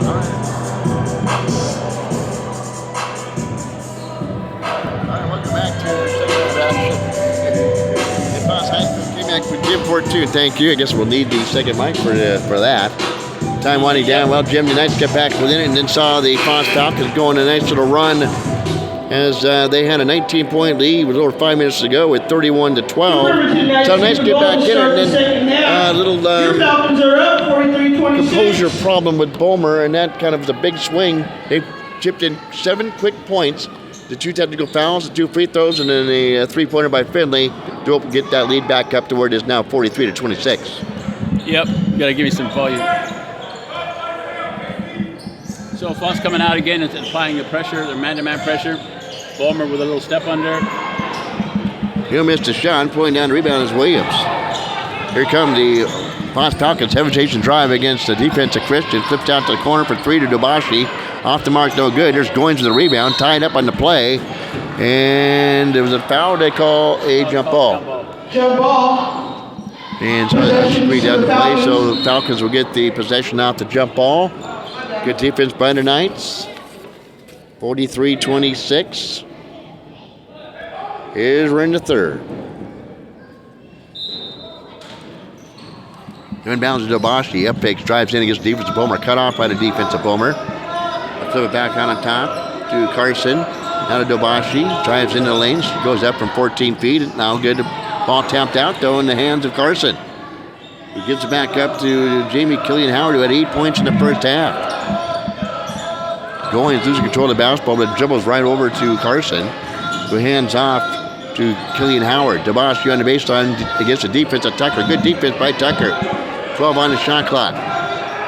Welcome back to Foss High School. Came back with Jim Fortune. Thank you. I guess we'll need the second mic for that. Time winding down. Well, Jim, the Knights got back within it and then saw the Foss Falcons go on a nice little run as they had a 19-point lead with over 5 minutes to go with 31-12. So nice to get back in it. And then a little composure problem with Bulmer, and that kind of was a big swing. They chipped in 7 quick points, the 2 technical fouls, the 2 free throws, and then a 3-pointer by Finley to get that lead back up to where it is now 43-26. Yep, you got to give me some volume. So Foss coming out again and applying the pressure, their man-to-man pressure. Bulmer with a little step under. He'll miss the shot. Pulling down the rebound is Williams. Here come the Foss Falcons hesitation drive against the defense of Christian. Flips out to the corner for 3 to Dobashi. Off the mark, no good. There's Goins with the rebound, tied up on the play. And there was a foul. They call a jump ball. Jump ball. And so that's agreed down the play. So the Falcons will get the possession off the jump ball. Good defense by the Knights. 43-26. Here's we're in the third. Inbounds to Dobashi. Up fakes, drives in against the defensive Bulmer. Cut off by the defensive Bulmer. Flip it back on top to Carson. Now to Dobashi. Drives into the lane. Goes up from 14 feet. Now good. Ball tapped out, though, in the hands of Carson. He gives it back up to Jamie Killian Howard, who had 8 points in the first half. Goins losing control of the basketball, but dribbles right over to Carson, who hands off to Killian Howard. Dobashi on the baseline against the defense of Tucker. Good defense by Tucker. 12 on the shot clock.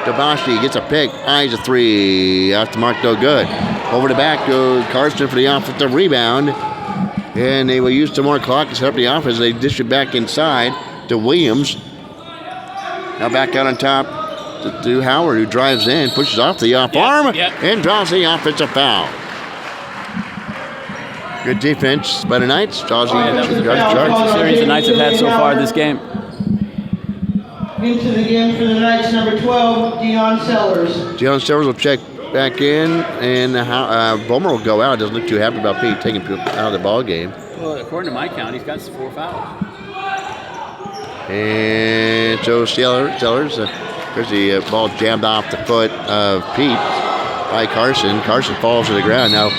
Dobashi gets a pick, eyes a 3. Off the mark, no good. Over the back goes Carson for the offensive rebound. And they will use some more clock to set up the offense. They dish it back inside to Williams. Now back out on top to Howard, who drives in, pushes off the off arm, and draws the offensive foul. Good defense by the Knights. Draws that was the best series the Knights have had so far this game. Into the game for the Knights, number 12, Deion Sellers. Deion Sellers will check back in, and Bulmer will go out. Doesn't look too happy about being taken out of the ball game. Well, according to my count, he's got 4 fouls. And so Sellers, there's the ball jammed off the foot of Pete by Carson. Carson falls to the ground. Now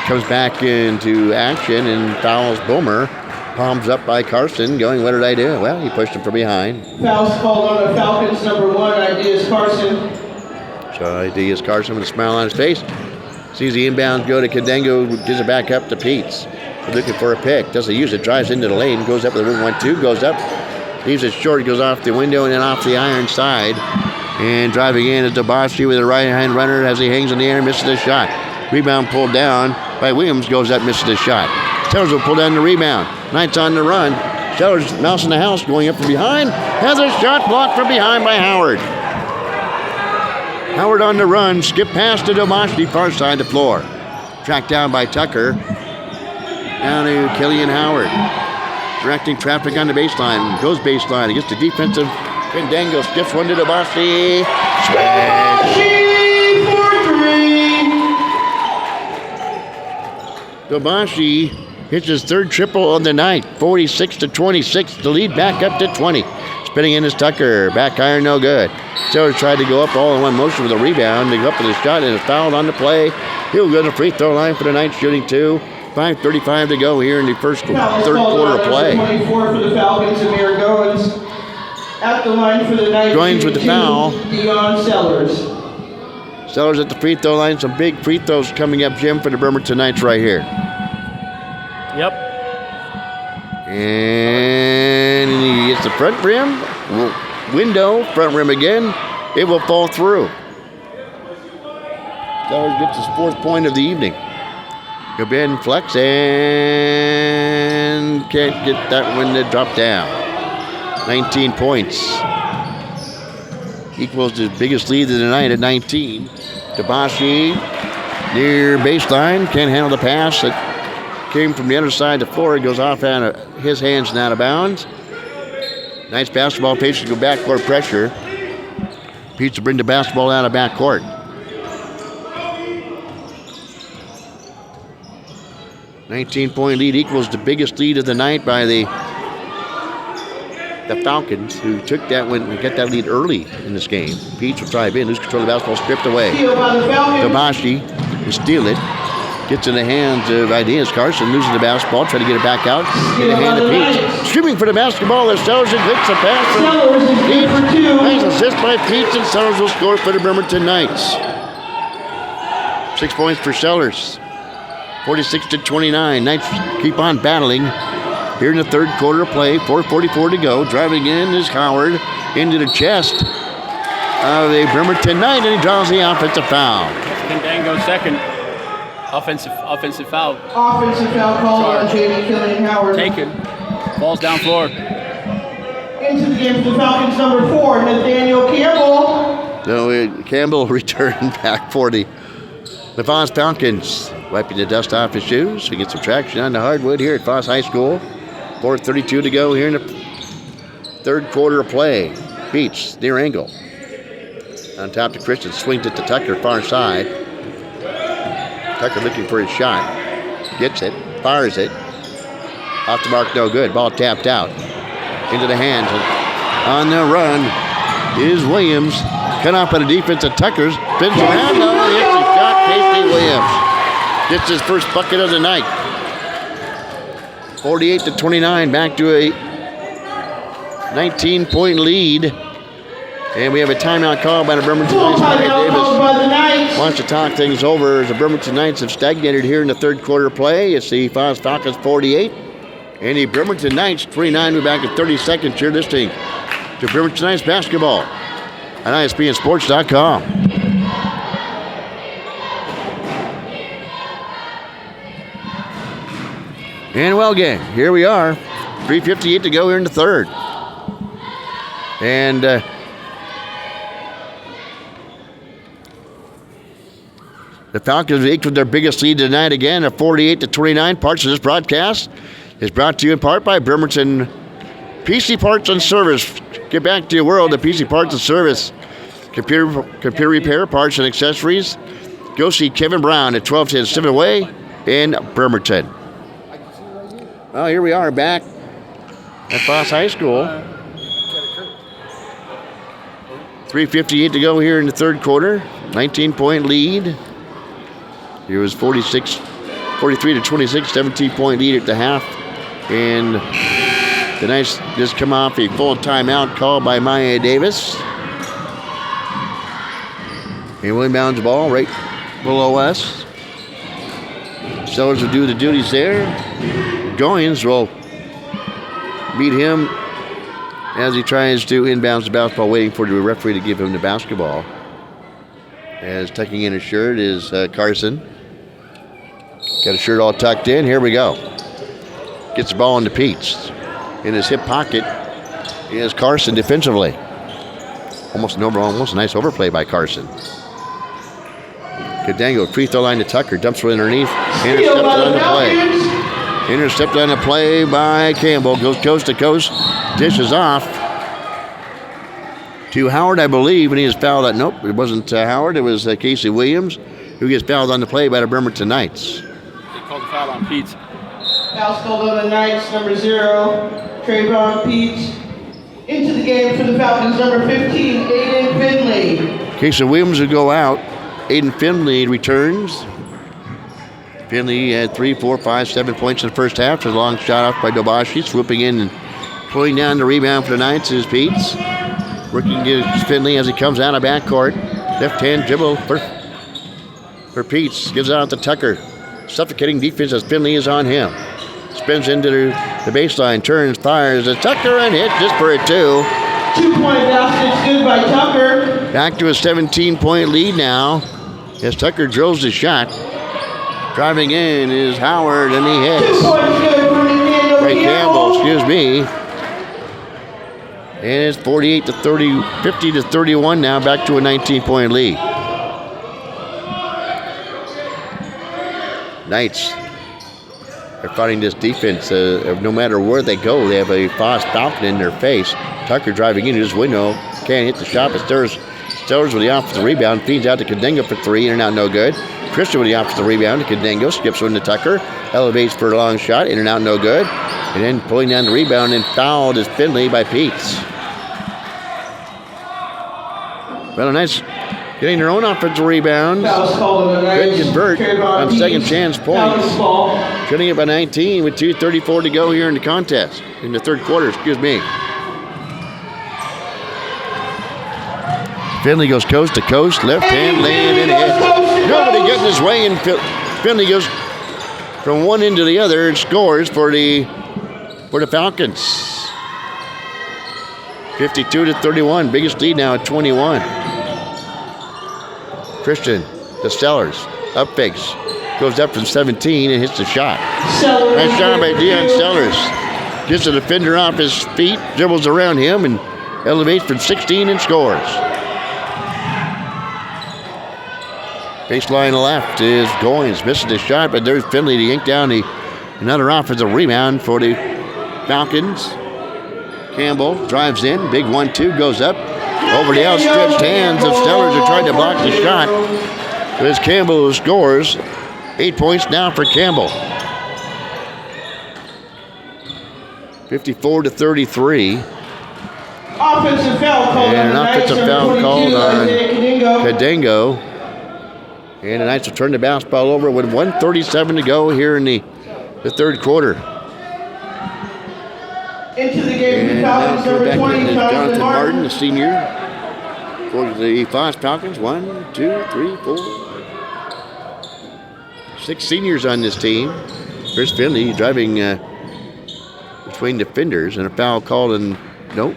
comes back into action and fouls Bulmer. Palms up by Carson, going, what did I do? Well, he pushed him from behind. Fouls called on the Falcons, number 1, Ideas Carson. So Ideas Carson with a smile on his face. Sees the inbounds go to Kandengo, gives it back up to Peets. Looking for a pick, doesn't use it, drives into the lane, goes up with a 1-2, goes up, leaves it short, goes off the window and then off the iron side. And driving in is Dobashi with a right-hand runner as he hangs in the air and misses the shot. Rebound pulled down by Williams, goes up, misses the shot. Sellers will pull down the rebound. Knights on the run. Sellers mouse in the house, going up from behind. Has a shot blocked from behind by Howard. Howard on the run, skip past to Dobashi, far side of the floor. Tracked down by Tucker. Down to Killian Howard. Directing traffic on the baseline. Goes baseline against the defensive Kandengo. Skips one to Dobashi. Dobashi for 3. Dobashi hits his third triple of the night. 46-26. The lead back up to 20. Spinning in is Tucker. Back iron, no good. Sellers tried to go up all in one motion with a rebound. They go up with a shot and is fouled on the play. He'll go to the free throw line for the Knights, shooting 2. 5:35 to go here in the third quarter of play. 24 for the Falcons, Amir Goins. At the line for the Knights. Goins with the foul. Deion Sellers. Sellers at the free throw line. Some big free throws coming up, Jim, for the Bremerton Knights right here. Yep. And he gets the front rim. Window, front rim again. It will fall through. Sellers gets his 4th point of the evening. He'll be in flex and can't get that one to drop down. 19 points. Equals his biggest lead of the night at 19. Dobashi near baseline. Can't handle the pass. It came from the other side of the floor. It goes off out of his hands and out of bounds. Nice basketball. Patience go backcourt pressure. Peets to bring the basketball out of backcourt. 19-point lead equals the biggest lead of the night by the Falcons, who took that when we got that lead early in this game. Peach will drive in, lose control of the basketball, stripped away. Steal by the Falcons. Dabashi will steal it. Gets in the hands of Ideas. Carson losing the basketball, trying to get it back out. In the hand of Peach. Streaming for the basketball. The Sellers and hits the pass from Sellers is good for 2. Nice assist by Peach, and Sellers will score for the Bremerton Knights. 6 points for Sellers. 46-29. Knights keep on battling. Here in the third quarter of play, 4:44 to go. Driving in is Howard into the chest of the Bremerton Knight, and he draws the offensive foul. Dango second. Offensive foul. Offensive foul called on J.D. Killian Howard. Taken. Falls down floor. Into the game for the Falcons, number 4, Nathaniel Campbell. So Campbell returned back for the Foss Falcons. Wiping the dust off his shoes. We get some traction on the hardwood here at Foss High School. 4:32 to go here in the third quarter of play. Beach, near angle. On top to Christian, swings it to Tucker, far side. Tucker looking for his shot. Gets it, fires it. Off the mark, no good. Ball tapped out. Into the hands. On the run is Williams. Cut off by the defense of Tucker's. Spins around. No, hits the shot. Casey Williams gets his first bucket of the night. 48-29, back to a 19-point lead. And we have a timeout call by the Bremerton Knights. Davis wants to talk things over as the Bremerton Knights have stagnated here in the third quarter play. It's the Foss Falcons 48 and the Bremerton Knights 29. We're back in 30 seconds. You're listening to Bremerton Knights basketball on ISBNsports.com. And well, gang, here we are. 3:58 to go here in the third. And the Falcons equaled their biggest lead tonight again at 48-29. Parts of this broadcast is brought to you in part by Bremerton PC Parts and Service. Get back to your world of PC Parts and Service. Computer repair, parts and accessories. Go see Kevin Brown at 1210 Civic Way in Bremerton. Well, here we are back at Foss High School. 3:58 to go here in the third quarter. 19-point lead. It was 43-26, 17-point lead at the half. And the Knights just come off a full timeout called by Maya Davis. And William Bounds ball right below us. Sellers will do the duties there. Goins will beat him as he tries to inbounds the basketball, waiting for the referee to give him the basketball. As tucking in his shirt is Carson. Got his shirt all tucked in. Here we go. Gets the ball into Peach. In his hip pocket is Carson defensively. Almost a nice overplay by Carson. Cadango, free throw line to Tucker. Dumps it underneath. Intercepted on the play. Intercepted on the play by Campbell. Goes coast to coast. Dishes off to Howard, I believe, and he is fouled out. Nope, it wasn't Howard. It was Casey Williams who gets fouled on the play by the Bremerton Knights. They called the foul on Pete. Foul called on the Knights, number 0, Trayvon Pete. Into the game for the Falcons, number 15, Aiden Finley. Casey Williams will go out. Aiden Finley returns. Finley had 3, 4, 5, 7 points in the first half. A long shot off by Dobashi, swooping in and pulling down the rebound for the Knights is Peets. Working against Finley as he comes out of backcourt. Left hand dribble for Peets. Gives it out to Tucker. Suffocating defense as Finley is on him. Spins into the baseline, turns, fires a Tucker and hit just for a 2. 2-point basket, good by Tucker. Back to a 17-point lead now as Tucker drills the shot. Driving in is Howard and he hits. 2 points good for Nathaniel Campbell, excuse me. And it's 50-31 now, back to a 19-point lead. Knights are fighting this defense. No matter where they go, they have a Foss Falcon in their face. Tucker driving into his window, can't hit the shot, but Stellars with the offensive rebound. Feeds out to Kandengo for 3. In and out, no good. Christian with the offensive rebound to Kandengo. Skips one to Tucker. Elevates for a long shot. In and out, no good. And then pulling down the rebound and fouled is Finley by Peets. Well, a nice getting their own offensive rebound. Could convert on second chance points. Shooting it by 19 with 2:34 to go here in the contest. In the third quarter, excuse me. Finley goes coast to coast, left hand laying in it. Nobody getting his way, and Finley goes from one end to the other and scores for the Falcons. 52-31, biggest lead now at 21. Christian, the Stellars, up fakes, goes up from 17 and hits the shot. Nice shot by Deion Stellars. Gets the defender off his feet, dribbles around him, and elevates from 16 and scores. Baseline left is Goins, misses the shot, but there's Finley to yank down another offensive rebound for the Falcons. Campbell drives in, big 1-2, goes up. Over the outstretched hands of Stellars who tried to block the shot. It's Campbell who scores. 8 points now for Campbell. 54-33. Offensive foul called and an offensive foul called on Kandengo. And the Knights will turn the basketball over with 1:37 to go here in the third quarter. Into the game, and Falcons number 20, Jonathan Martin, the senior, for the Foss Falcons. 1, 2, 3, 4. 6 seniors on this team. Here's Finley driving between defenders, and a foul called, and nope,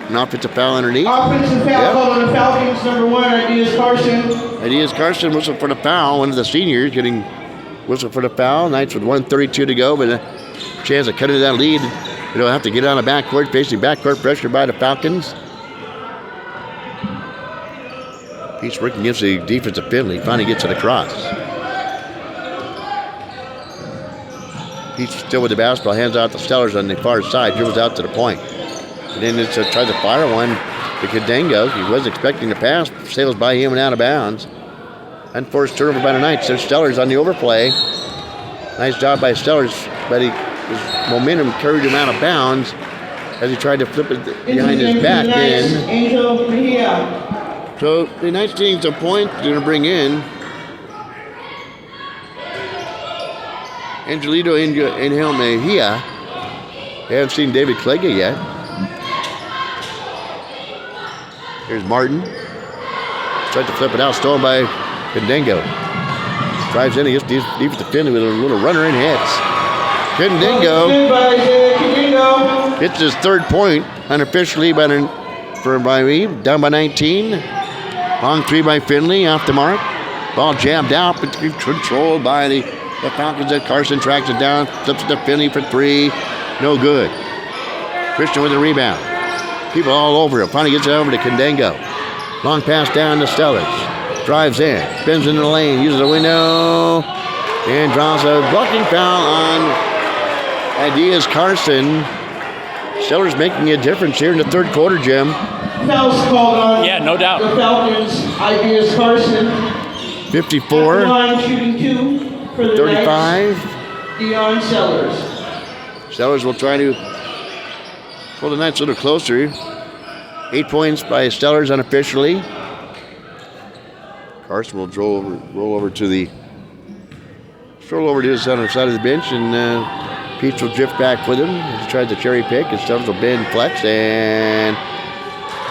an offensive foul underneath. Offensive foul called on the Falcons, number 1, Ideas Carson. Ideas Carson whistled for the foul. One of the seniors getting whistled for the foul. Knights with 1:32 to go, but a chance of cutting that lead. They'll have to get on the backcourt, facing backcourt pressure by the Falcons. Pete's working against the defensive Finley. Finally gets it across. Pete's still with the basketball, hands out the Stellars on the far side, dribbles out to the point. And then it's tries to fire one to Kandengo. He was expecting the pass, sails by him and out of bounds. Unforced turnover by the Knights. There's Stellars on the overplay. Nice job by Stellars, but his momentum carried him out of bounds as he tried to flip it behind his back in. Angel Mejia. So the Knights getting some points. They're going to bring in Angelito Angel Mejia. They haven't seen David Klega yet. Here's Martin. Tried to flip it out, stolen by Kandengo. Drives in against defensive Finley with a little runner and hits. Kandengo hits his third point unofficially by me, down by 19. Long 3 by Finley off the mark. Ball jabbed out, but controlled by the Falcons. Carson tracks it down, flips it to Finley for 3. No good. Christian with the rebound. People all over him. Finally gets it over to Kandengo. Long pass down to Stellars. Drives in, spins into the lane, uses a window, and draws a blocking foul on Ideas Carson. Stellars making a difference here in the third quarter, Jim. Foul's called on. Yeah, no doubt. The Falcons, Ideas Carson. 54. Line shooting 2 for the 35. Knights. Deion Stellars. Stellars will try to pull the Knights a little closer. 8 points by Stellars unofficially. Carson will roll over to the other side of the bench, and Peach will drift back with him. He tries to cherry pick, and Stellars will bend, flex, and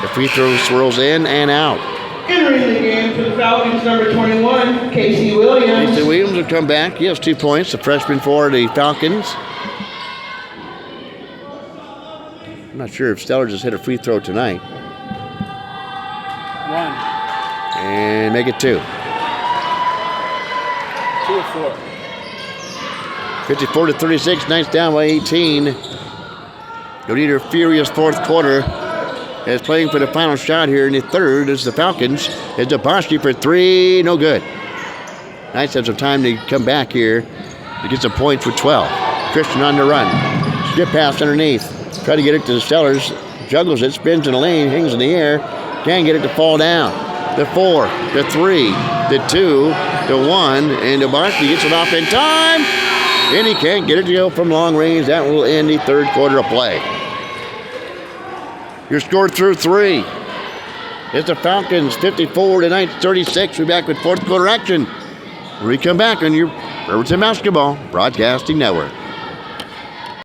the free throw swirls in and out. Entering the game for the Falcons, number 21, Casey Williams. Casey Williams will come back. He has 2 points, the freshman for the Falcons. I'm not sure if Stellars has hit a free throw tonight. 1. And make it 2. 2 or 4. 54-36, Knights down by 18. You'll need a furious fourth quarter. As playing for the final shot here in the third is the Falcons. It's Dabashi for 3, no good. Knights have some time to come back here to get some points with 12. Christian on the run. Skip pass underneath. Try to get it to the Stellars. Juggles it, spins in the lane, hangs in the air. Can't get it to fall down. The 4, the 3, the 2, the 1, and Duboski gets it off in time, and he can't get it to go from long range. That will end the third quarter of play. Your score through 3. It's the Falcons 54 to 36. We'll be back with fourth quarter action when we come back on your Bremerton Basketball Broadcasting Network.